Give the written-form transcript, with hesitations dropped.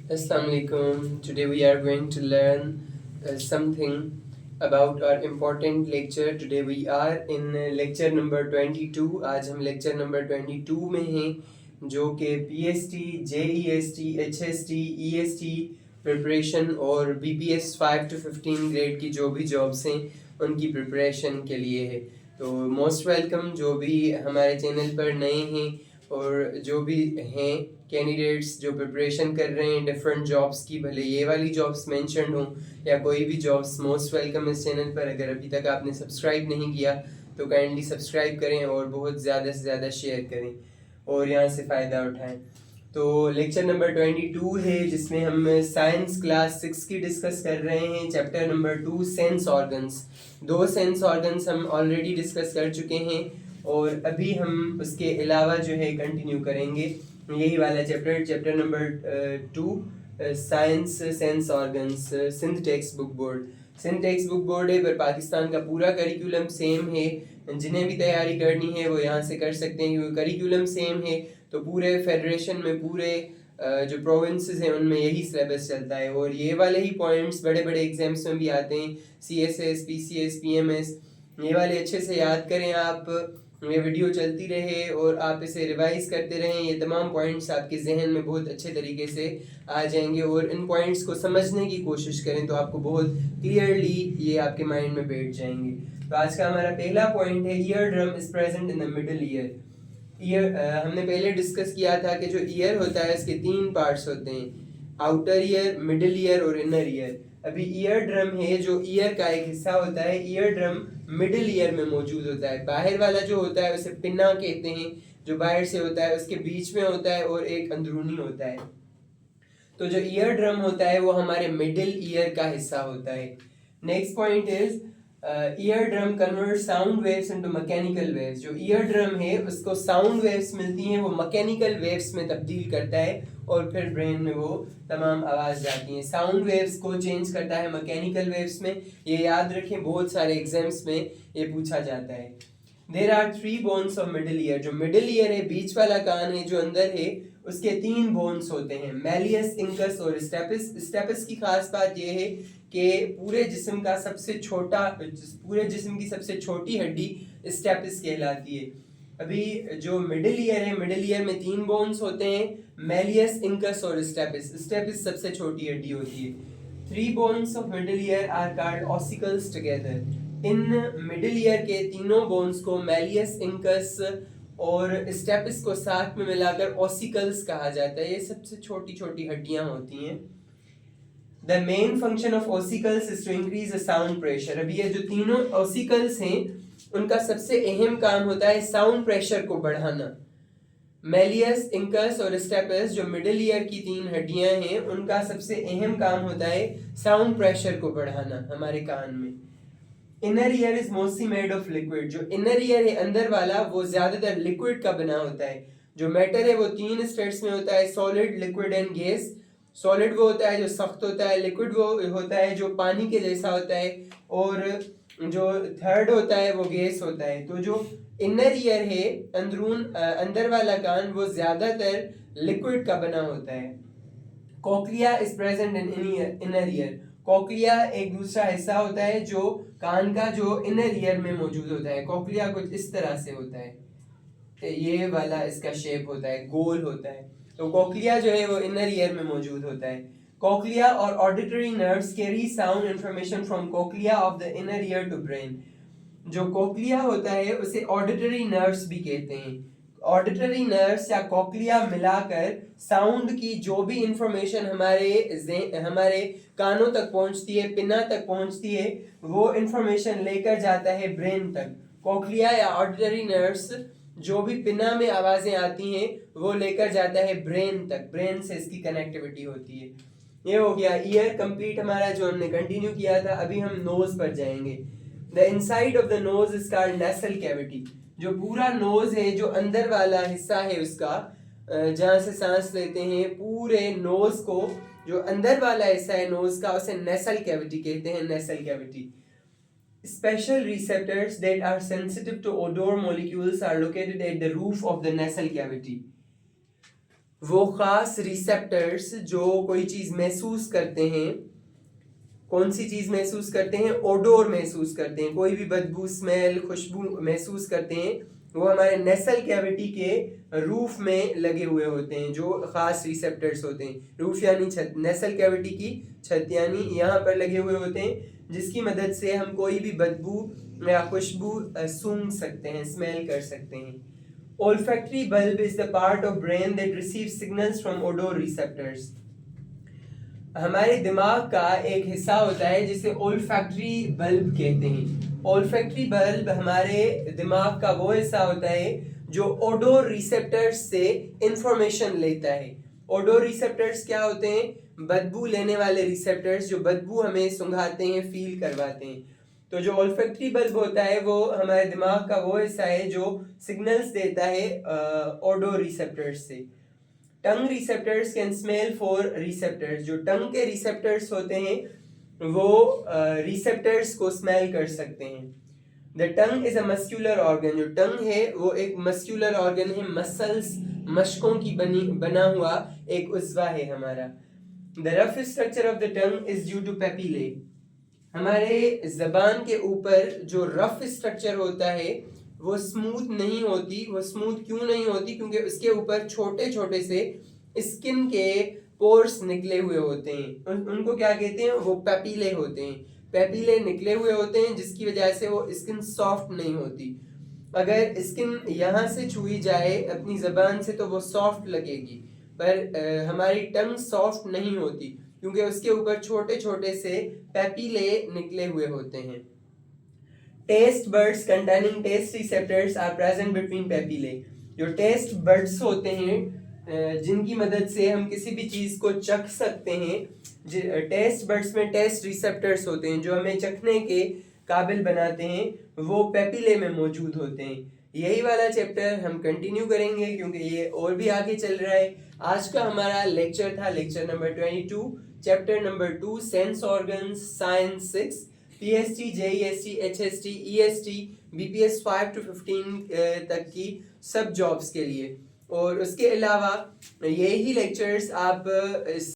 Assalamu alaikum. Today we are going to learn something about our important lecture. Today we are in lecture number 22. आज हम lecture number 22 में हैं जो कि PST, JEST, HST, EST preparation और BPS 5 to 15 grade की जो भी जॉब्स हैं उनकी प्रिपरेशन के लिए है। तो मोस्ट वेलकम जो भी हमारे चैनल पर नए हैं और जो भी हैं कैंडिडेट्स जो प्रिपरेशन कर रहे हैं डिफरेंट जॉब्स की, भले ये वाली जॉब्स मेंशन हों या कोई भी जॉब्स, मोस्ट वेलकम इस चैनल पर। अगर अभी तक आपने सब्सक्राइब नहीं किया तो काइंडली सब्सक्राइब करें और बहुत ज़्यादा से ज़्यादा शेयर करें और यहाँ से फ़ायदा उठाएं। तो लेक्चर नंबर 22 है जिसमें हम साइंस क्लास 6 की डिस्कस कर रहे हैं। Chapter number 2 sense organs. 2 sense organs हम ऑलरेडी डिस्कस कर चुके हैं और अभी हम उसके अलावा जो है कंटिन्यू करेंगे यही वाला chapter number 2 science sense organs. Sindh text book board है पर पाकिस्तान का पूरा करिकुलम सेम है। जिन्हें भी तैयारी करनी है वो यहाँ से कर सकते हैं क्योंकि करिकुलम सेम है। तो पूरे फेडरेशन में पूरे जो प्रोविंसेस हैं उनमें यही सिलेबस चलता है और ये वाले ही पॉइंट्स बड़े बड़े एग्जाम्स में भी आते हैं। CSS, PCS, PMS ये वाले अच्छे से याद करें आप। ये वीडियो चलती रहे और आप इसे रिवाइज करते रहें। ये तमाम पॉइंट्स आपके जहन में बहुत अच्छे तरीके से आ जाएंगे और इन पॉइंट्स को समझने की कोशिश करें तो आपको बहुत क्लियरली ये आपके माइंड में बैठ जाएंगे। तो आज का हमारा पहला पॉइंट है ear drum is present in the middle ear. हमने पहले डिस्कस किया था कि जो ईयर होता है इसके 3 पार्ट्स होते हैं, आउटर ईयर, मिडिल ईयर और इनर ईयर। अभी ईयर ड्रम है जो ईयर का एक हिस्सा होता है। ईयर ड्रम मिडिल ईयर में मौजूद होता है। बाहर वाला जो होता है उसे पिन्ना कहते हैं, जो बाहर से होता है उसके बीच में होता है और एक अंदरूनी होता है। तो जो ईयर ड्रम होता है वो हमारे मिडिल ईयर का हिस्सा होता है। Next point is ear drum convert sound waves into mechanical waves. जो ईयर ड्रम है उसको साउंड वेव्स मिलती हैं, वो मैकेनिकल वेव्स में तब्दील करता है और फिर ब्रेन में वो तमाम आवाज़ जाती हैं। साउंड वेव्स को चेंज करता है मैकेनिकल वेव्स में। ये याद रखें, बहुत सारे एग्जाम्स में ये पूछा जाता है। There are 3 bones of middle ear. जो मिडिल ईयर है, बीच वाला कान है जो अंदर है, उसके 3 बोन्स होते हैं, मैलियस, इंकस और स्टेपिस। स्टेपिस की खास बात यह है कि पूरे जिस्म की सबसे छोटी हड्डी स्टेपिस कहलाती है। अभी जो मिडिल ईयर है, मिडिल ईयर में 3 बोन्स होते हैं, मैलियस, इंकस और स्टेपिस। स्टेपिस सबसे छोटी हड्डी होती है। 3 bones of middle ear are called ossicles together. इन मिडिल ईयर के तीनों बोन्स को मैलियस, इंकस और स्टेपिस को साथ में मिलाकर ऑसिकल्स कहा जाता है। ये सबसे छोटी छोटी हड्डियां होती हैं। The main function of ossicles is to increase the sound pressure। अभी ये जो तीनों ossicles हैं उनका सबसे अहम काम होता है साउंड प्रेशर को बढ़ाना। मेलियस, इंकस और स्टेपिस जो मिडिल ईयर की 3 हड्डियां हैं उनका सबसे अहम काम होता है साउंड प्रेशर को बढ़ाना हमारे कान में। Inner ear is mostly made of liquid. जो इनर ईयर है अंदर वाला वो ज्यादातर लिक्विड का बना होता है। जो मैटर है वो 3 स्टेट्स में होता है, solid, liquid and gas. Solid वो होता है जो सख्त होता है, लिक्विड वो होता है जो पानी के जैसा होता है और जो थर्ड होता है वो गैस होता है। तो जो इनर ईयर है, अंदर वाला कान, वो ज्यादातर लिक्विड का बना होता है। Cochlea is present in inner ear. Cochlea एक दूसरा हिस्सा होता है जो कान का जो इनर ईयर में मौजूद होता है। कॉक्लिया कुछ इस तरह से होता है, ये वाला इसका शेप होता है, गोल होता है। तो कॉक्लिया जो है वो इनर ईयर में मौजूद होता है। कॉक्लिया और auditory nerves carry sound information from cochlea of the inner ear to brain. जो कॉक्लिया होता है उसे ऑडिटरी नर्व्स भी कहते हैं। ऑडिटरी नर्व्स या कॉक्लिया मिलाकर साउंड की जो भी इंफॉर्मेशन हमारे कानों तक पहुंचती है, पिन्ना तक पहुंचती है, वो इंफॉर्मेशन लेकर जाता है ब्रेन तक। कॉक्लिया या ऑडिटरी नर्व्स जो भी पिन्ना में आवाजें आती हैं वो लेकर जाता है ब्रेन तक। ब्रेन से इसकी कनेक्टिविटी होती है। ये हो गया ईयर कंप्लीट हमारा जो हमने कंटिन्यू किया था। अभी हम नोज पर जाएंगे। The inside of the nose is called nasal cavity. जो पूरा नोज है, जो अंदर वाला हिस्सा है उसका, जहाँ से सांस लेते हैं, पूरे नोज को जो अंदर वाला हिस्सा है नोज का उसे नेसल कैविटी कहते हैं। Nasal cavity. Special receptors that are sensitive to odor molecules are located at the roof of the nasal cavity. वो ख़ास रिसेप्टर्स जो कोई चीज़ महसूस करते हैं, कौन सी चीज़ महसूस करते हैं? ओडोर महसूस करते हैं, कोई भी बदबू, स्मेल, खुशबू महसूस करते हैं, वो हमारे नेसल कैविटी के रूफ में लगे हुए होते हैं, जो ख़ास रिसेप्टर्स होते हैं। रूफ यानी छत, नेसल कैविटी की छत यानी यहाँ पर लगे हुए होते हैं, जिसकी मदद से हम कोई भी बदबू या खुशबू सूंघ सकते हैं, स्मेल कर सकते हैं। Olfactory bulb is the part of brain that receives signals from odor receptors. हमारे दिमाग का एक हिस्सा होता है जिसे ओल्फैक्टरी बल्ब कहते हैं। ओल्फैक्टरी बल्ब हमारे दिमाग का वो हिस्सा होता है जो ओडोर रिसेप्टर्स से इंफॉर्मेशन लेता है। ओडोर रिसेप्टर्स क्या होते हैं? बदबू लेने वाले रिसेप्टर्स जो बदबू हमें सुंघाते हैं, फील करवाते हैं। तो जो ओल्फैक्टरी बल्ब होता है वो हमारे दिमाग का वो हिस्सा है जो सिग्नल्स देता है ओडोर रिसेप्टर्स से। Tongue receptors can smell for receptors, जो टंग के रिसेप्टर्स होते हैं वो रिसेप्टर्स को स्मेल कर सकते हैं। The tongue is a muscular organ, जो टंग है वो एक मस्क्यूलर ऑर्गन है, मसल्स, मशकों की बना हुआ एक उज़्वा है हमारा। The rough structure of the tongue is due to papillae, हमारे जबान के ऊपर जो रफ स्ट्रक्चर होता है वो स्मूथ नहीं होती। वो स्मूथ क्यों नहीं होती? क्योंकि उसके ऊपर छोटे छोटे से स्किन के पोर्स निकले हुए होते हैं, उनको क्या कहते हैं? वो पेपिले होते हैं। पेपिले निकले हुए होते हैं जिसकी वजह से वो स्किन सॉफ्ट नहीं होती। अगर स्किन यहाँ से छुई जाए अपनी जबान से तो वो सॉफ्ट लगेगी, पर हमारी टंग सॉफ्ट नहीं होती क्योंकि उसके ऊपर छोटे छोटे से पेपिले निकले हुए होते हैं। Taste buds containing taste receptors are present between papillae, जो टेस्ट बर्ड्स होते हैं जिनकी मदद से हम किसी भी चीज़ को चख सकते हैं, टेस्ट बर्ड्स में टेस्ट रिसेप्टर्स होते हैं जो हमें चखने के काबिल बनाते हैं, वो पेपिले में मौजूद होते हैं। यही वाला चैप्टर हम कंटिन्यू करेंगे क्योंकि ये और भी आगे चल रहा है। आज का हमारा लेक्चर था lecture number 22, chapter number 2, sense organs, science 6, PST, JEST, HST, EST, BPS 5 to 15 तक की सब जॉब्स के लिए। और उसके अलावा यही लेक्चर्स आप